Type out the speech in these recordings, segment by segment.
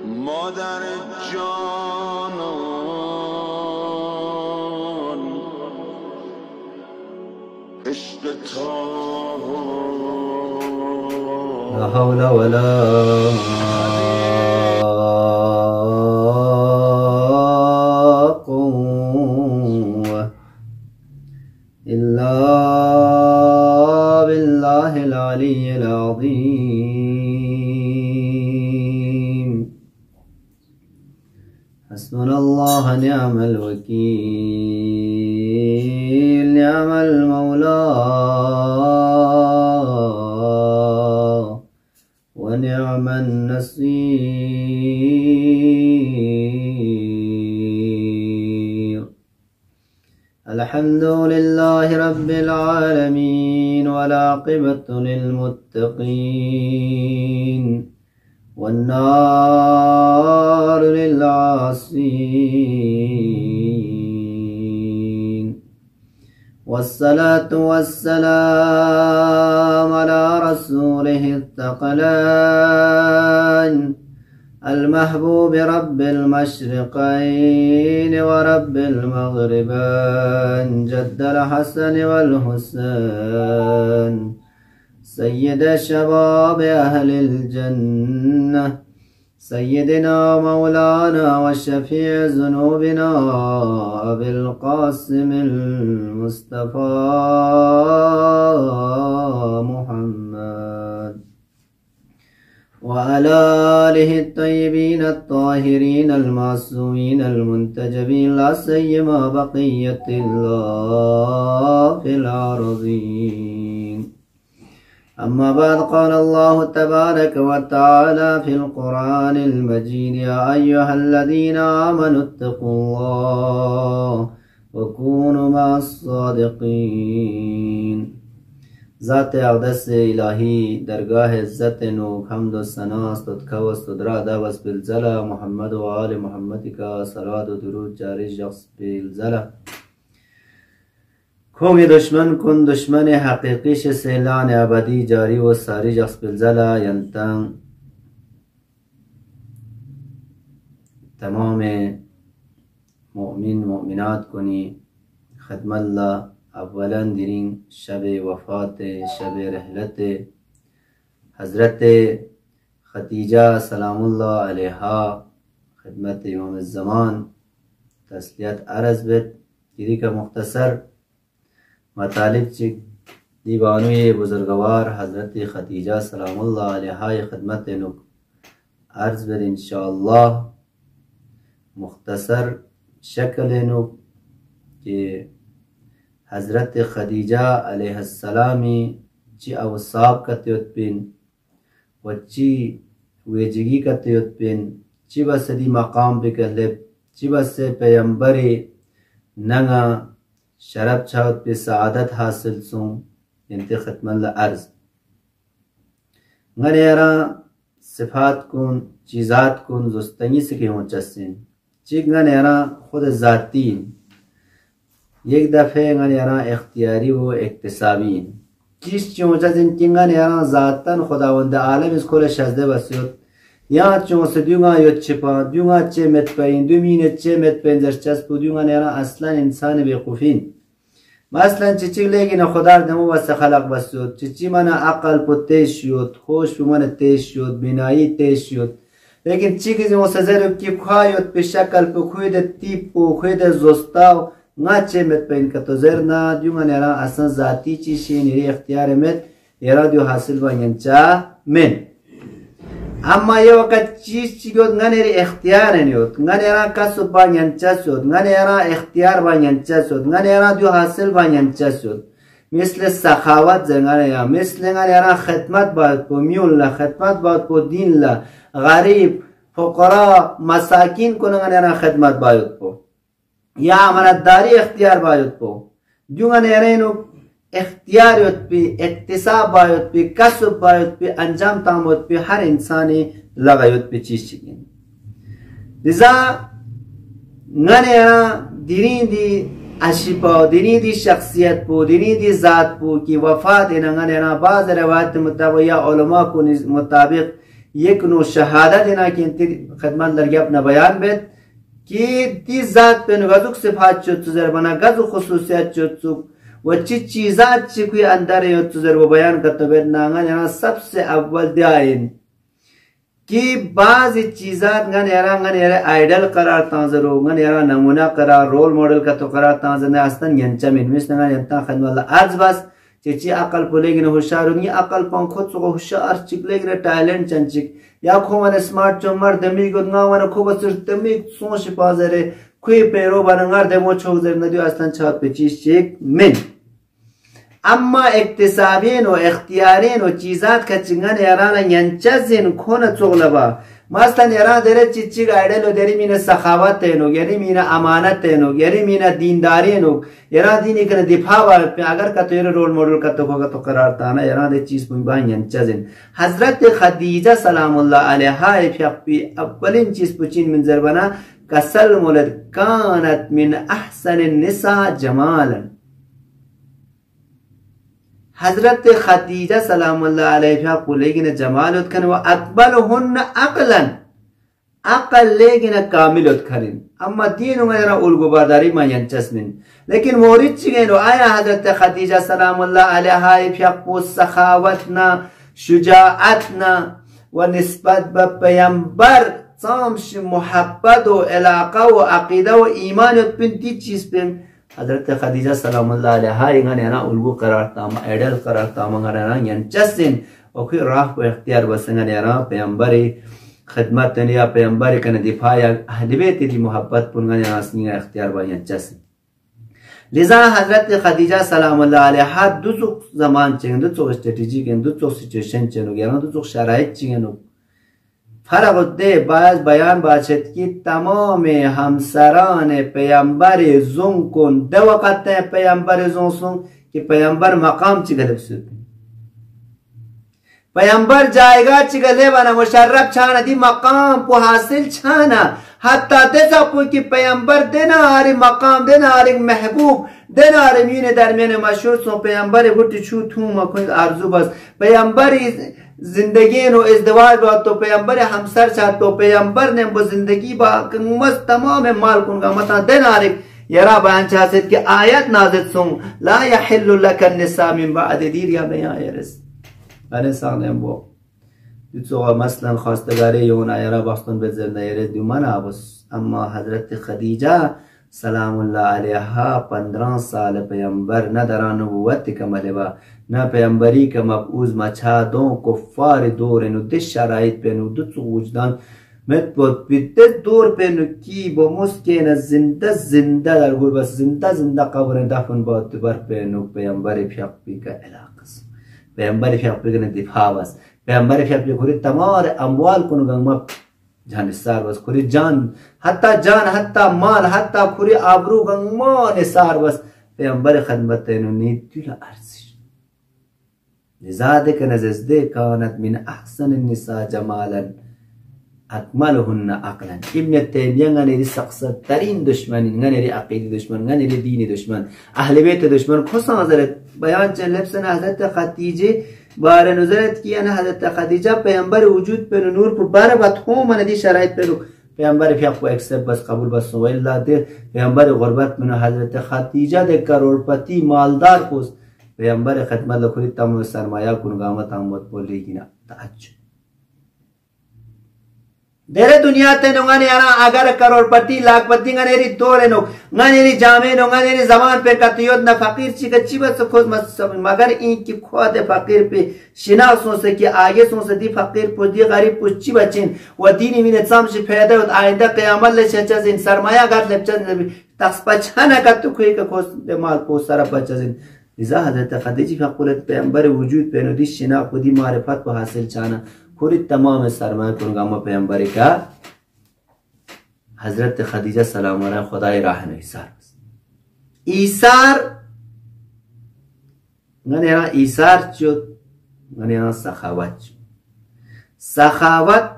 مادر جانان عشق تو لا حول ولا قوة إلا بالله العلي العظيم. حسبنا الله نعم الوكيل، نعم المولى ونعم النصير. الحمد لله رب العالمين والعاقبة للمتقين والنار للعاصين، والصلاة والسلام على رسوله الثقلين المحبوب رب المشرقين ورب المغربين، جد الحسن والحسين، سيد شباب أهل الجنة، سيدنا مولانا وشفيع ذنوبنا أبي القاسم المصطفى محمد وعلى آله الطيبين الطاهرين المعصومين المنتجبين، لا سيما بقية الله في الأرضين. أما بعد، قال الله تبارك وتعالى في القرآن المجيد: يا أيها الذين آمنوا اتقوا الله وكونوا مع الصادقين. ذات اقدس الهی درگاه عزت نوک حمد و ثنا است و تکوست و درا و بالزلا محمد و آل محمد کا صلوات و درود جاری شخص بالزلا. کومی دشمن کن دشمن حقیقیش سیلان ابدی جاری و ساری شخص بالزلا ینتن تمام مؤمن مؤمنات کنی خدم الله. اولا درین شب وفات شب رحلت حضرت خدیجه سلام الله علیها خدمت امام الزمان تسلیت عرض بد. دیدی که مختصر مطالب چی دیوانوی بزرگوار حضرت خدیجه سلام الله علیها خدمت نو عرض بد انشاءالله. مختصر شکل نو که حضرت خدیجه علیه السلامی چی اوصاب کتیوت بین و چی ویجگی کتیوت بین، چی بس دی مقام بکهلب، چی بس پیمبری نگا شرب چاوت بی سعادت حاصل سون انتی ختمن لعرض. غنیرا صفات کن چیزات کن زستنگی سکی ہون چسین چی غنیرا خود ذاتین یک دفعه غنیرا اختیاری و اکتسابین چیز چون چیزین که غنیرا ذاتن خداوند عالم از کل شزده بسیود یا چون سدیوگا یوت چپا دیوگا چه مت پین دومینه چه مت پین زرچس بودیوگا غنیرا اصلا انسان بیقوفین. مثلا چی لیگی نه خدا دمو واسه خلق بسیود چی من عقل پو تیز شد، خوش بو من تیز شد، بینایی تیز شد، لیکن چی که واسه زرب کی خواهید به شکل پو خود تیپ پو خود زستاو نه چه مت پین که تو زر نه دیوگا غنیرا اصلا ذاتی چیشی نیری اختیار مت یرا دیو حاصل بانین چا من. اما یه وقت چیز چی گود غنیری اختیار نیود غنیرا کسب بانین چا شد، غنیرا اختیار بانین چا شد، غنیرا دیو حاصل بانین چا شد. مثل سخاوت زنگانیا، مثل غنیرا خدمت باید پو میون لا، خدمت باید پو دین لا، غریب فقرا مساکین کنه غنیرا خدمت باید پو یا امانتداری اختیار باید پو دیو غنیرا اینو اختیاریت پی اکتساب باید پی کسب باید پی انجام تاموت پی هر انسانی لغایت پی چیز چیگین. لذا غنیرا دیرین دی اشیپا دیرین دی شخصیت پو دیرین دی ذات پو کی وفات اینا غنیرا بعض روایت مطابق یا علماء کو مطابق یک نوع شهادت اینا که انتی خدمت لرگی اپنا بیان بید که تی ذات پہ گزوک صفات چود تزر بنا گزو خصوصیت چود سو و چی چیزات چی کوئی اندر یو تزر و بیان کرتا بید ناغا یعنی سب سے اول دیائن کی بعض چیزات گن یرا آئیڈل قرار تانزرو گن یرا نمونہ قرار رول ماڈل کا تو قرار تانزر نے استن ینچا من مثل گن ینتا خدمت اللہ عرض بس چی عقل پولیگن ہوشار ہونگی عقل پان خود سو ہوشار چکلیگن ٹائلنٹ چنچک یا کھو من سمارٹ چون مر دمی گد نا من کھو بسر دمی سونش پازره کوئی پیرو باننگار دمو چوک زر ندیو استن چهات پہ چیز چیک من اما اکتسابین و اختیارین و چیزات که چنگن یرانا ینچزین کون چغلبا مثلا یران داره چیچی گایدل و داری مین سخاوت تینو یعنی مین امانت تینو یعنی مین دیندارینو یران دینی کنه دفاع وارد اگر کتو یر رول ماڈل کتو ہوگا تو قرار تانا یران ده چیز پنبان ینچزین حضرت خدیجہ سلام اللہ علیہا فی اولین چیز پچین من زربنا کسل مولد کانت من احسن النساء جمالا حضرت خدیجہ سلام اللہ علیہ قلیگن جمالت کن و اقبلهن عقلا عقل لیگن کاملت کرن اما دینو میرا الگو برداری ما ینچسمن لیکن مورد چگین آیا حضرت خدیجہ سلام اللہ علیہ فیقو سخاوتنا شجاعتنا و نسبت با پیمبر سامش محبت و علاقه و عقیده و ایمانت پنتی چیز پیم حضرت خدیجہ سلام اللہ علیہ اینگان ینا الگو قرار تاما ایڈل قرار تاما ینا ینچسن اوکی راہ کو اختیار بسنگان ینا پیمبری خدمت یا پیمبری کن دفاع یا اہل بیت دی محبت پنگان ینا سنگا اختیار با ینچسن لذا حضرت خدیجہ سلام اللہ علیہ دو چوک زمان چنگن دو چوک استراتیجی کن دو چوک سچویشن چنگن ینا دو چوک شرائط چنگن فرق ده باز بیان باشد که تمام همسران پیامبر زون کن دو وقت پیامبر زون سون که پیامبر مقام چی گلب سود پیامبر جایگاه چی گلب انا مشرف چانا دی مقام پو حاصل چانا حتی دسا پو که پیامبر دینا آری مقام دینا آری محبوب دینا آری مین درمیان مشهور سون پیامبر بوتی چو تو مکنید ارزو بس پیامبر زندگی نو ازدواج با تو پیامبر همسر چاہت تو پیامبر نے وہ زندگی با کنگمست تمام مال کنگا مطا دن آرک یرا بیان چاہت کہ آیت نازد سن لا یحل لک النساء من بعد دیر یا بیان ایرس بانی ساندیم بو دیتو مثلا خواستگاری یون آیرا بخستون بزر نیره دومن آبس اما حضرت خدیجہ سلام اللہ علیہ 15 سال پیامبر نہ دران نبوت کمل با نہ پیامبری کا مبعوث مچھا دوں کفار دور نو دش شرائط پہ نو دچ وجدان مت بود بیت دور پہ نو کی بو مسکین زندہ زندہ در گور بس زندہ زندہ قبر دفن بود بر پہ نو پیامبر فیقی کا علاقہ پیامبر فیقی کا دفاع بس پیامبر فیقی کو تمام اموال کو گم جان سار بس کوری جان حتی مال حتی کوری آبرو گنگمان سار بس پیامبر خدمت نو نیت تیلا ارزش لذا که نزده کانت من احسن النساء جمالا اکملهن عقلا ابن تیمیه غنیری سقصد ترین دشمن غنیری عقیدی دشمن غنیری دینی دشمن اهل بیت دشمن خصوصا حضرت بیان چه لبسن حضرت خدیجه بار نظرت کی انا حضرت خدیجہ پیامبر وجود پہ نور پر بار بات ہو من دی شرائط پہ پیامبر فیق کو ایکسپٹ بس قبول بس و الا دے پیامبر غربت من حضرت خدیجہ دے کروڑ پتی مالدار پوس پیامبر خدمت لکھوری تمام سرمایہ کنگامت آمد بولی گینا تعجب دیرے دنیا تے نو غنی انا اگر کروڑ پتی لاکھ پتی غنیری دورے نو غنیری جامع نو غنیری زمان پہ کتیود نہ فقیر چی کچی بس خود مگر این کی خود فقیر پہ شناسوں سے کہ آگے سوں سے دی فقیر پو دی غریب پو چی بچین و دینی من اتسام سے پیدا ہوت آئندہ قیامت لے چچزین سرمایہ گر لپچن تخص پچھانا کتو کوئی کا خوش دے مال پو سارا پچزین لذا حضرت خدیجی فقولت پیامبر وجود پہ نو دی شنا خودی معرفت کو حاصل چانا پوری تمام سرمایہ کنگامہ پیامبر کا حضرت خدیجہ سلام علیہ خدای راہ نے ایثار غنینا ایثار چود غنینا سخاوت سخاوت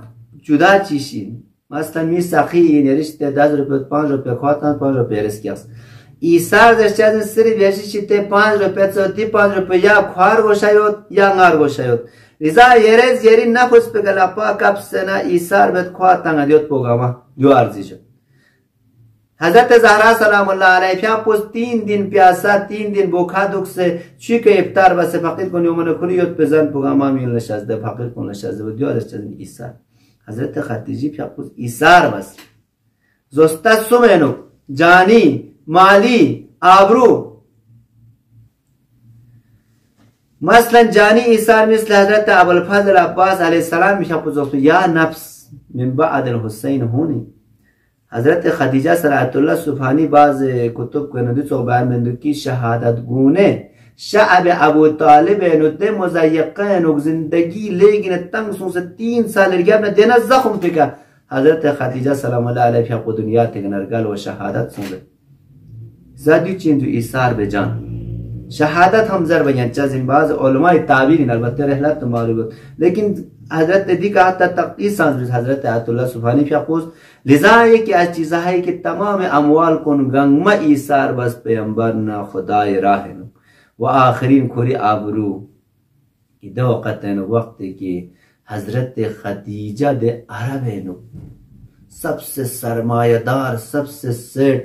جدا چیشین مثلا می سخی این رشته 10 روپیه 5 روپیه خواهتن 5 روپیه رسکی است ایثار در چیز سری بیشی چیته 5 روپیه 5 روپیه یا خوار گوشایود یا نار گوشایود لذا یریز یری نفس بگل اپا کب سنا ایسار بد خواه تنگ دیوت پوگاما جو عرضی شد. حضرت زهرا سلام الله علیه پیا پوز 3 दिन پیاسا 3 दिन भूखा दुख से چی که افطار بس فقیر کنی اومن کنی یوت بزن پوگاما میل نشازده فقیر کن نشازده و دیو عرض چزن ایسار. حضرت خدیجی پیا پوز ایسار بس زستا سومنو جانی مالی آبرو مثلا جانی ایسار مثل حضرت ابوالفضل عباس علیه السلام میشه پوزوستو یا نفس من بعد الحسین هونی. حضرت خدیجه صلوات الله سبحانی بعض کتب کنندی تو بیان مندو کی شهادت گونه شعب ابو طالب نده مزیقه نو زندگی لیکن تنگ سون سے 3 سال رگاب نه دینا زخم تکا حضرت خدیجه سلام الله علیها په دنیا ته نرګل او شهادت سونه زادی چین تو ایثار به جان شهادت هم زر بیان چازین بعض علماء تعبیر البته رحلت معلومات لیکن حضرت دی کا حتی تقدیس سانز حضرت آیت الله سبحانی فیقوز لذا یہ کہ از چیزا ہے کہ تمام اموال کن گنگ ما ایثار بس پیغمبر نا خدای راہ و آخرین کھوری آبرو دو وقت وقت کی حضرت خدیجہ دے عرب سب سے سرمایہ دار سب سے سیٹ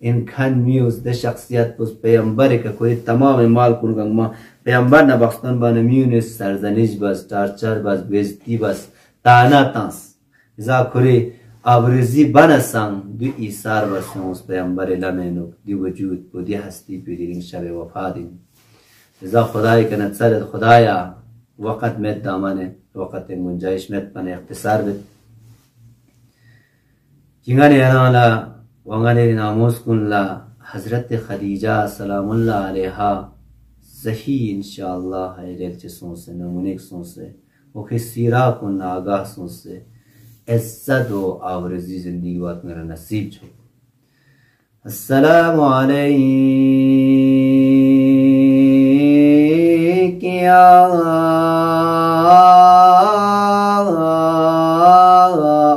انکھن میوز دے شخصیت پس پیغمبر کا کوئی تمام مال کن گنگ ما پیغمبر نہ بخشتن بان میونس سرزنش بس ٹارچر بس بیزتی بس تانا تانس ازا کھوری آبرزی بنسان دو ایثار بس اس پیغمبر لمنو دی وجود کو دی ہستی پیرین شب وفا دین ازا خدای کنت سرد خدایا وقت مت دامن وقت گنجائش مت پن اختصار بت جنگانی انا وانگانی ناموس کن لا حضرت خدیجہ سلام اللہ علیہا صحیح انشاءاللہ ہے ریل سون سے نمونیک سون سے وکھی سیرا کن آگاہ سون سے عزت و آورزی زندگی وقت میرا نصیب چھو. السلام علیک یا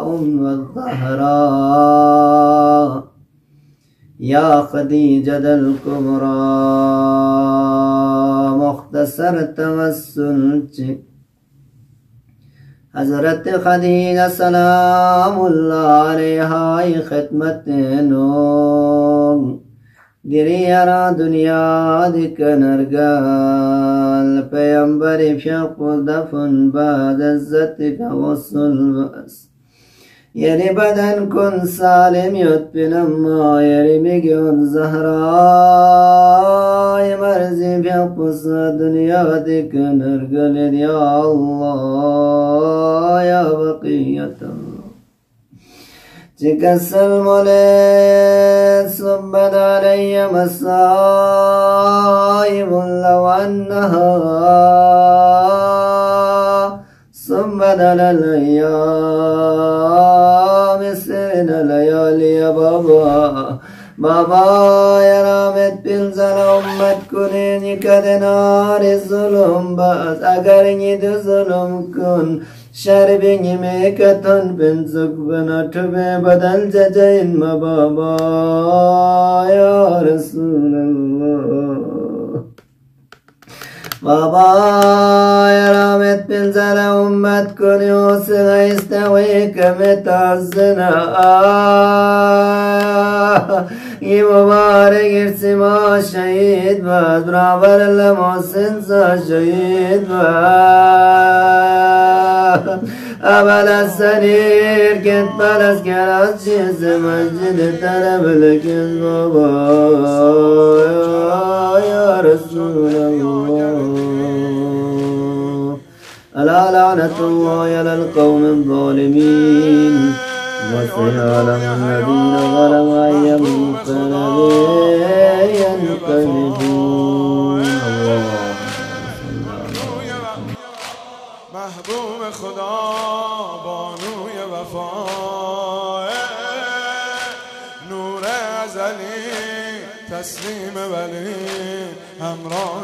ام الزہراء یا خدیجۃ الکبریٰ مختصر توسل حضرت خدیجہ سلام اللہ علیہا خدمت نوم دریارا دنیا دکنرگال پیمبر فیق دفن بعد عزت کا وصل بس یعنی بدن کن سالم یت پنما یعنی مگیون زہرائی مرزی بیاپس دنیا دکنرگل یا اللہ یا بقیت اللہ چکا سلم علیہ صبت علی مصائب لو انہا صبت علی مسرن لیالی بابا بابا یا رامت پلزن امت کنی کدنار ظلم باز اگر نید ظلم کن شربینی میکتن پنسک بناٹب بدل ججین مبابا یا رسول اللہ بابا یا رامت پلزن امت کنی حسن استوی کمت عزنا یہ مبارک ارسما شہید باز برابر اللہ محسن سا شہید باز ابل السریر کت پرس کراچی سے مسجد طرف لکن بابا یا رسول اللہ الا لعنت اللہ علی القوم الظالمین وسيعلم الذين ظلموا أي منقلب ينقلبون. محبوب خدا بانوی وفا نور ازلی تسلیم ولی همراه